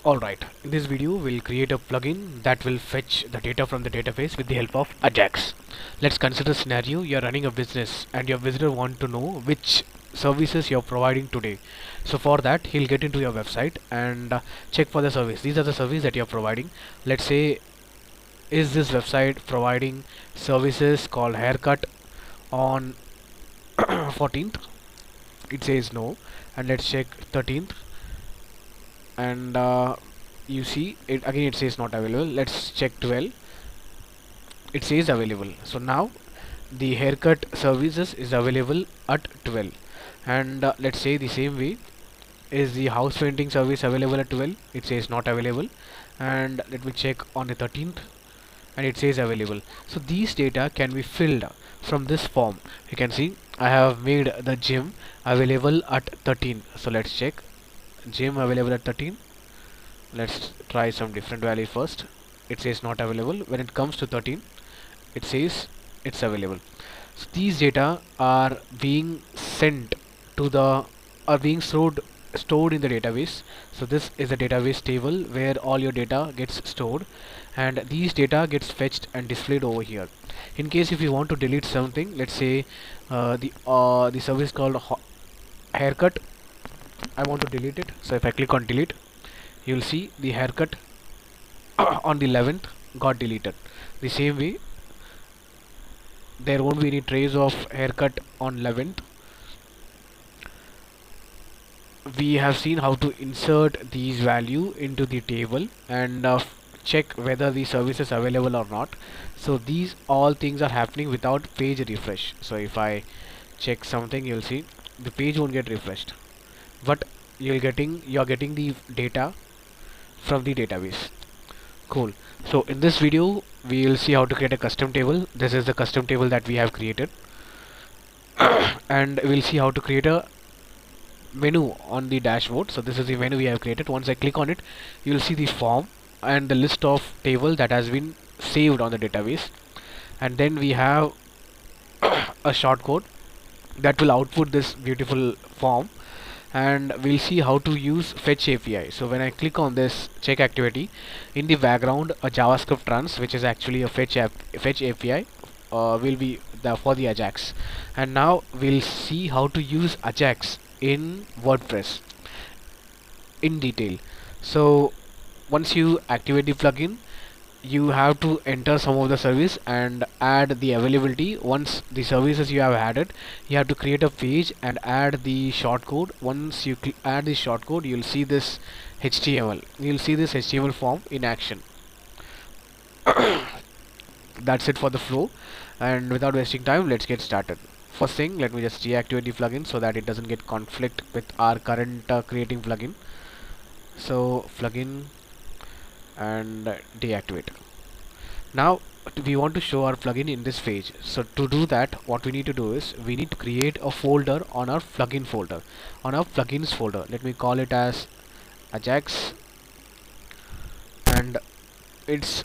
Alright, in this video we'll create a plugin that will fetch the data from the database with the help of AJAX. Let's consider a scenario: you're running a business and your visitor wants to know which services you're providing today. So for that he'll get into your website and check for the service. These are the services that you're providing. Let's say, is this website providing services called haircut on 14th? It says no. And let's check 13th, and you see it again, it says not available. Let's check 12, it says available. So now the haircut services is available at 12. And let's say the same way, is the house painting service available at 12? It says not available. And let me check on the 13th, and it says available. So these data can be filled from this form. You can see I have made the gym available at 13. So let's check gym available at 13. Let's try some different value first. It says not available. When it comes to 13, it says it's available. So these data are being sent to the are being stored in the database. So this is a database table where all your data gets stored, and these data gets fetched and displayed over here. In case if you want to delete something, let's say the service called haircut, I want to delete it. So if I click on delete, you'll see the haircut on the 11th got deleted. The same way, there won't be any trace of haircut on 11th. We have seen how to insert these value into the table and check whether the service is available or not. So these all things are happening without page refresh. So if I check something, you'll see the page won't get refreshed, but you're getting the data from the database. Cool. So in this video we will see how to create a custom table. This is the custom table that we have created and we'll see how to create a menu on the dashboard. So this is the menu we have created. Once I click on it, you will see the form and the list of table that has been saved on the database, and then we have a shortcode that will output this beautiful form, and we'll see how to use fetch API. So when I click on this check activity, in the background a JavaScript runs, which is actually a fetch API will be for the AJAX. And now we'll see how to use AJAX in WordPress in detail. So once you activate the plugin, you have to enter some of the service and add the availability. Once the services you have added, you have to create a page and add the shortcode. Once you add the shortcode, you'll see this HTML. You'll see this HTML form in action. That's it for the flow, and without wasting time, let's get started. First thing, let me just deactivate the plugin so that it doesn't get conflict with our current creating plugin. So plugin and deactivate. Now we want to show our plugin in this page. So to do that, what we need to do is we need to create a folder on our plugin folder, on our plugins folder. Let me call it as AJAX, and it's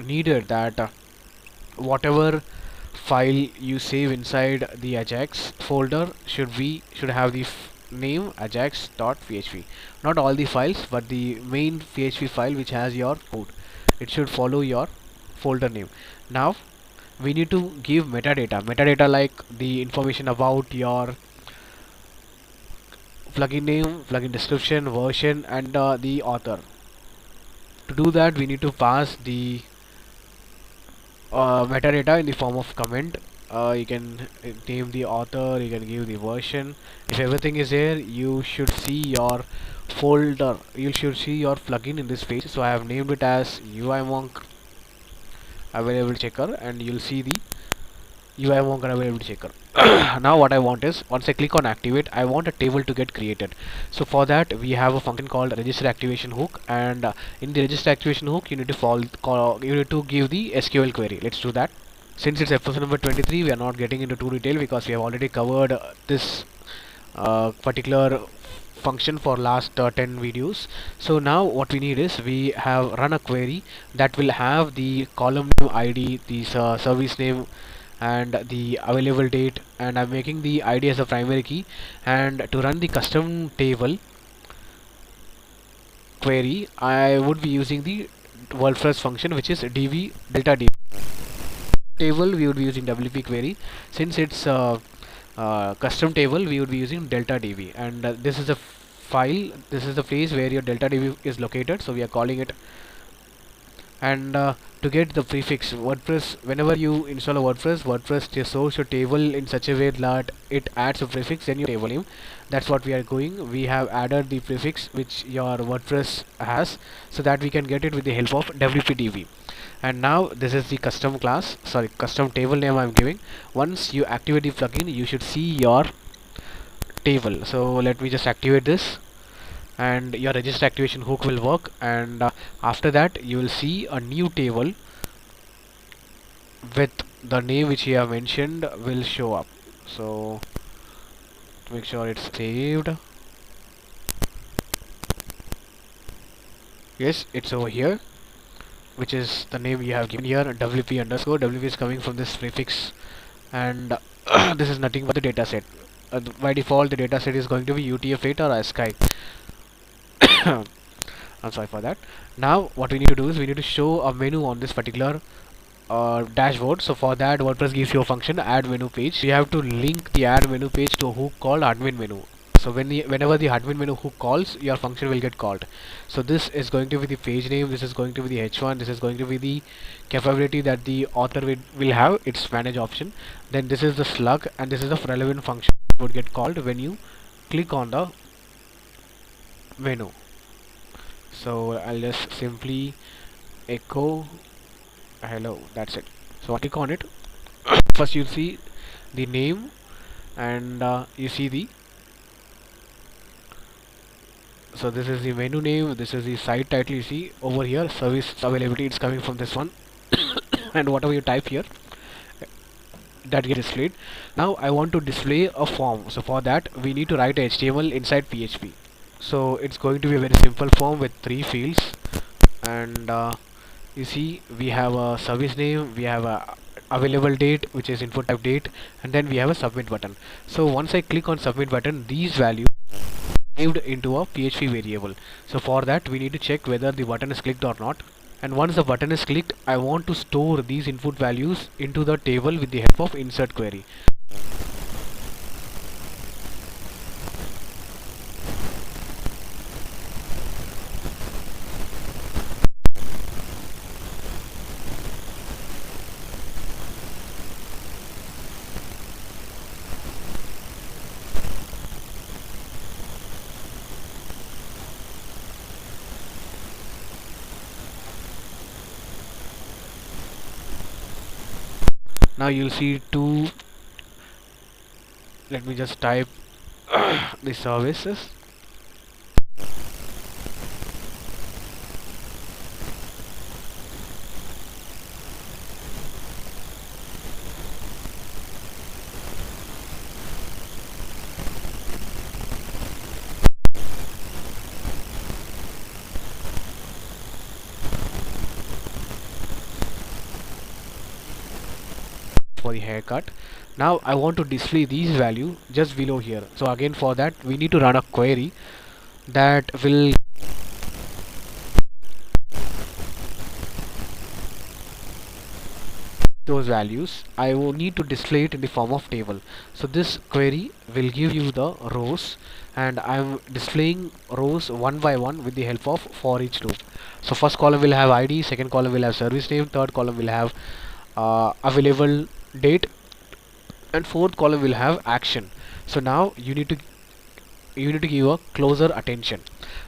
needed that whatever file you save inside the AJAX folder should have the name ajax.php. Not all the files, but the main php file which has your code. It should follow your folder name. Now we need to give metadata like the information about your plugin name, plugin description, version, and the author. To do that, we need to pass the metadata in the form of comment. You can name the author, you can give the version. If everything is there, you should see your folder, you should see your plugin in this page. So I have named it as UIMonk available checker, and you'll see the UIMonk available checker. Now what I want is, once I click on activate, I want a table to get created. So for that, we have a function called register activation hook, and in the register activation hook, you need to give the SQL query. Let's do that. Since it's episode number 23, we are not getting into too detail because we have already covered this particular function for last 10 videos. So now what we need is, we have run a query that will have the column name ID, the service name, and the available date, and I'm making the ID as a primary key. And to run the custom table, query, I would be using the Wordpress function, which is dv delta dv. Table we would be using wp query. Since it's custom table, we would be using delta dv, and this is the file, this is the place where your delta dv is located, so we are calling it. And to get the prefix, WordPress, whenever you install a WordPress stores your table in such a way that it adds a prefix in your table name. That's what we are going. We have added the prefix which your WordPress has, so that we can get it with the help of wp-dv. And now this is the custom class, sorry, custom table name I'm giving. Once you activate the plugin, you should see your table. So let me just activate this, and your register activation hook will work, and after that you will see a new table with the name which you have mentioned will show up. So make sure it's saved. Yes, it's over here, which is the name you have given here, wp underscore. Wp is coming from this prefix, and this is nothing but the dataset. By default the dataset is going to be utf-8 or ASCII. I'm sorry for that. Now what we need to do is we need to show a menu on this particular dashboard. So for that, WordPress gives you a function add menu page. We have to link the add menu page to a hook called admin menu. So whenever the admin menu hook calls, your function will get called. So this is going to be the page name, this is going to be the h1, this is going to be the capability that the author will have, its manage option. Then this is the slug, and this is the relevant function that would get called when you click on the menu. So I'll just simply echo hello, that's it. So I click on it. First you'll see the name, and you see the, so this is the menu name, this is the site title. You see over here service availability, it's coming from this one. And whatever you type here, that gets displayed. Now I want to display a form, so for that we need to write a HTML inside PHP. So it's going to be a very simple form with 3 fields, and you see we have a service name, we have a available date, which is input type date, and then we have a submit button. So once I click on submit button, these values saved into a PHP variable. So for that we need to check whether the button is clicked or not, and once the button is clicked, I want to store these input values into the table with the help of insert query. Now you'll see two, let me just type the services. For the haircut. Now I want to display these value just below here. So again for that we need to run a query that will those values. I will need to display it in the form of table. So this query will give you the rows, and I'm displaying rows one by one with the help of for each loop. So first column will have ID, second column will have service name, third column will have available date, and fourth column will have action. So now you need to give a closer attention.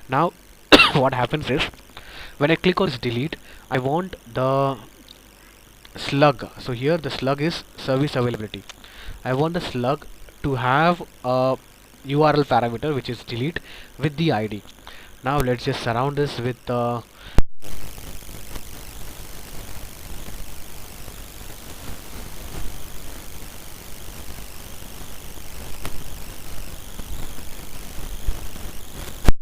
Now what happens is when I click on this delete, I want the slug. So here the slug is service availability. I want the slug to have a URL parameter which is delete with the ID. Now let's just surround this with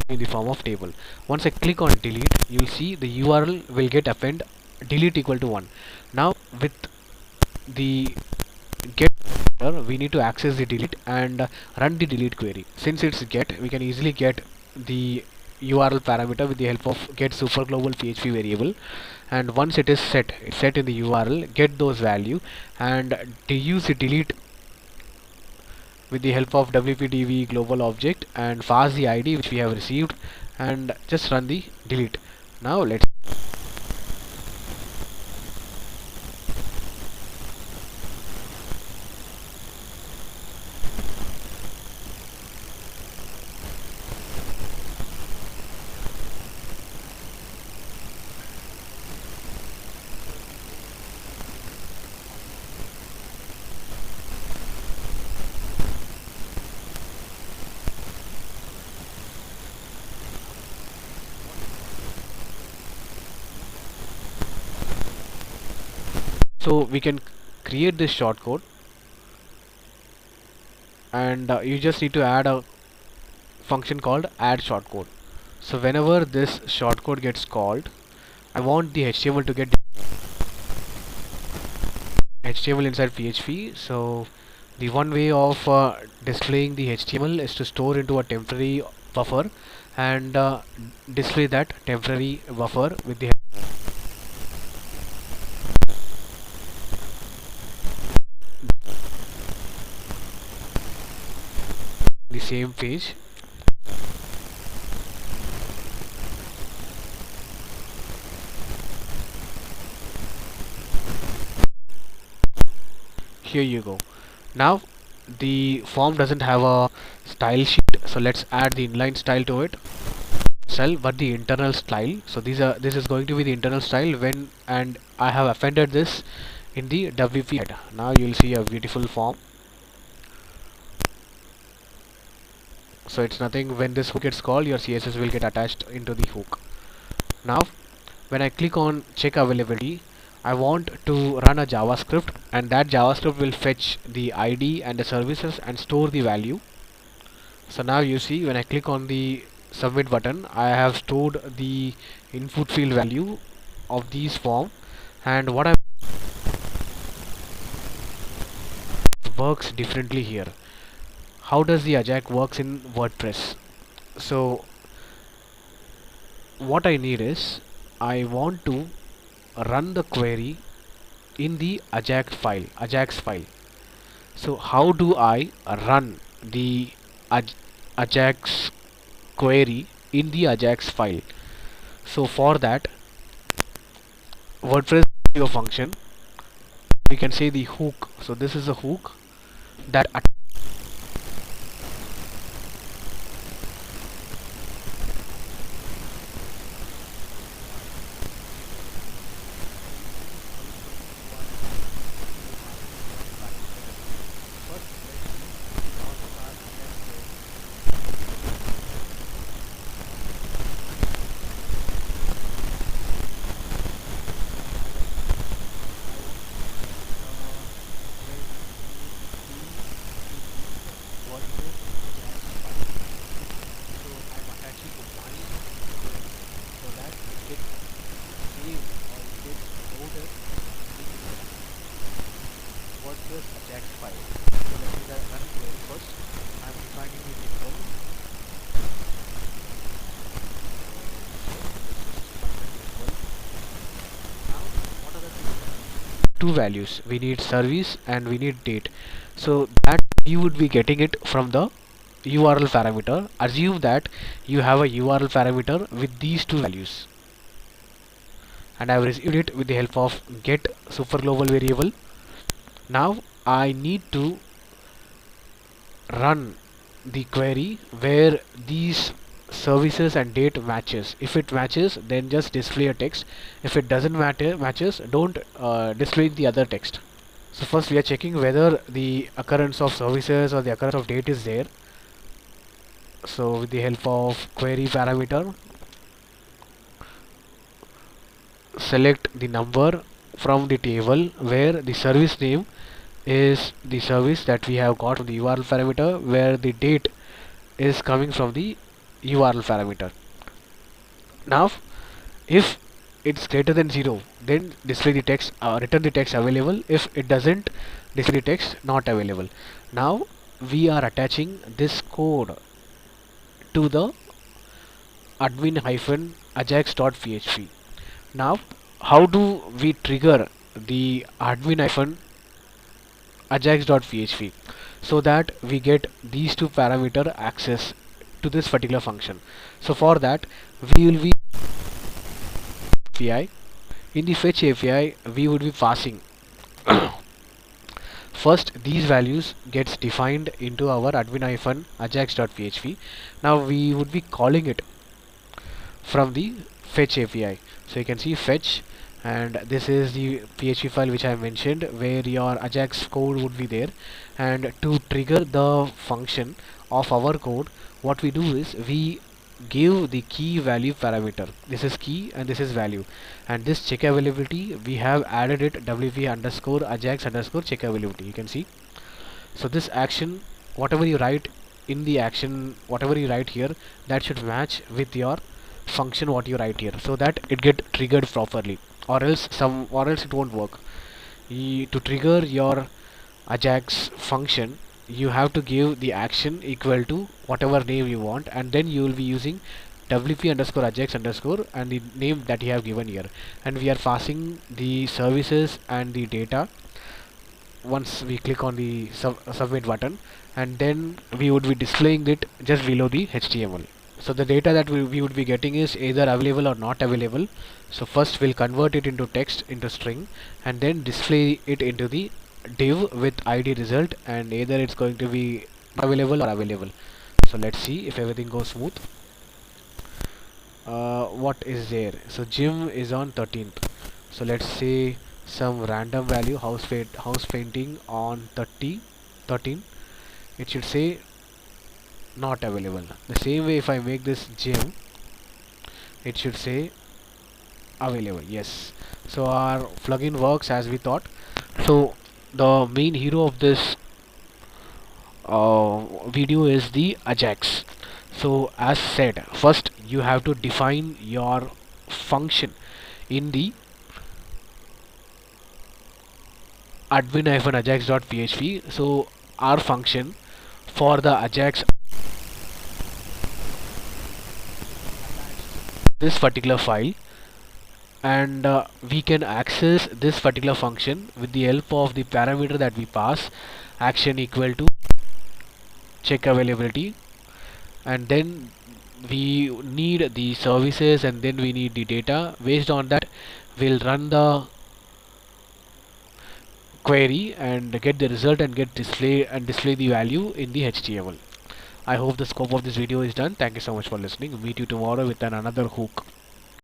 in the form of table. Once I click on delete, you will see the URL will get append delete equal to 1. Now with the get, we need to access the delete and run the delete query. Since it's get, we can easily get the URL parameter with the help of get superglobal PHP variable, and once it is set, it's set in the URL, get those value and to use the delete with the help of wpdb global object and pass the ID which we have received and just run the delete. Now let's so we can create this shortcode, and you just need to add a function called add shortcode. So whenever this shortcode gets called, I want the HTML to get HTML inside PHP. So the one way of displaying the HTML is to store into a temporary buffer and display that temporary buffer with the same page. Here you go. Now the form doesn't have a style sheet, so let's add the inline style to it. But the internal style. So this is going to be the internal style when, and I have appended this in the WP head. Now you'll see a beautiful form. So it's nothing, when this hook gets called, your CSS will get attached into the hook. Now when I click on check availability, I want to run a JavaScript, and that JavaScript will fetch the ID and the services and store the value. So now you see when I click on the submit button, I have stored the input field value of these form, and what I works differently here. How does the AJAX works in WordPress? So what I need is, I want to run the query in the AJAX file. So how do I run the AJAX query in the AJAX file? So for that, WordPress your function, we can say the hook. So this is a hook that WordPress AJAX file. So let me run query first. I am defining the table. Now what are the two values? We need service and we need date. So that you would be getting it from the URL parameter. Assume that you have a URL parameter with these two values, and I have received it with the help of get superglobal variable. Now I need to run the query where these services and date matches. If it matches, then just display a text. If it doesn't matches, don't display the other text. So first we are checking whether the occurrence of services or the occurrence of date is there. So with the help of query parameter, select the number from the table where the service name is the service that we have got from the URL parameter, where the date is coming from the URL parameter. Now if it's greater than 0, then display the text, return the text available. If it doesn't, display the text not available. Now we are attaching this code to the admin-ajax.php. Now, how do we trigger the admin-ajax.php so that we get these two parameter access to this particular function? So for that, we will be API. In the fetch API, we would be passing first these values gets defined into our admin-ajax.php. Now we would be calling it from the fetch API. So you can see fetch, and this is the PHP file which I mentioned where your Ajax code would be there. And to trigger the function of our code, what we do is we give the key value parameter. This is key and this is value, and this check availability we have added it wp underscore ajax underscore check availability. You can see, so this action, whatever you write in the action, whatever you write here, that should match with your function what you write here, so that it get triggered properly, or else it won't work. To trigger your Ajax function, you have to give the action equal to whatever name you want, and then you will be using wp underscore ajax underscore and the name that you have given here, and we are passing the services and the data once we click on the submit button, and then we would be displaying it just below the HTML. So the data that we would be getting is either available or not available. So first we'll convert it into text, into string, and then display it into the div with id result, and either it's going to be available or available. So let's see if everything goes smooth. What is there? So gym is on 13th. So let's say some random value, house painting on 13. It should say not available. The same way, if I make this gym, it should say available. Yes. So our plugin works as we thought. So the main hero of this video is the Ajax. So as said, first you have to define your function in the admin-ajax.php. So our function for the Ajax, this particular file, and we can access this particular function with the help of the parameter that we pass, action equal to check availability, and then we need the services, and then we need the data. Based on that, we'll run the query and get the result and display the value in the HTML. I hope the scope of this video is done. Thank you so much for listening. Meet you tomorrow with another hook.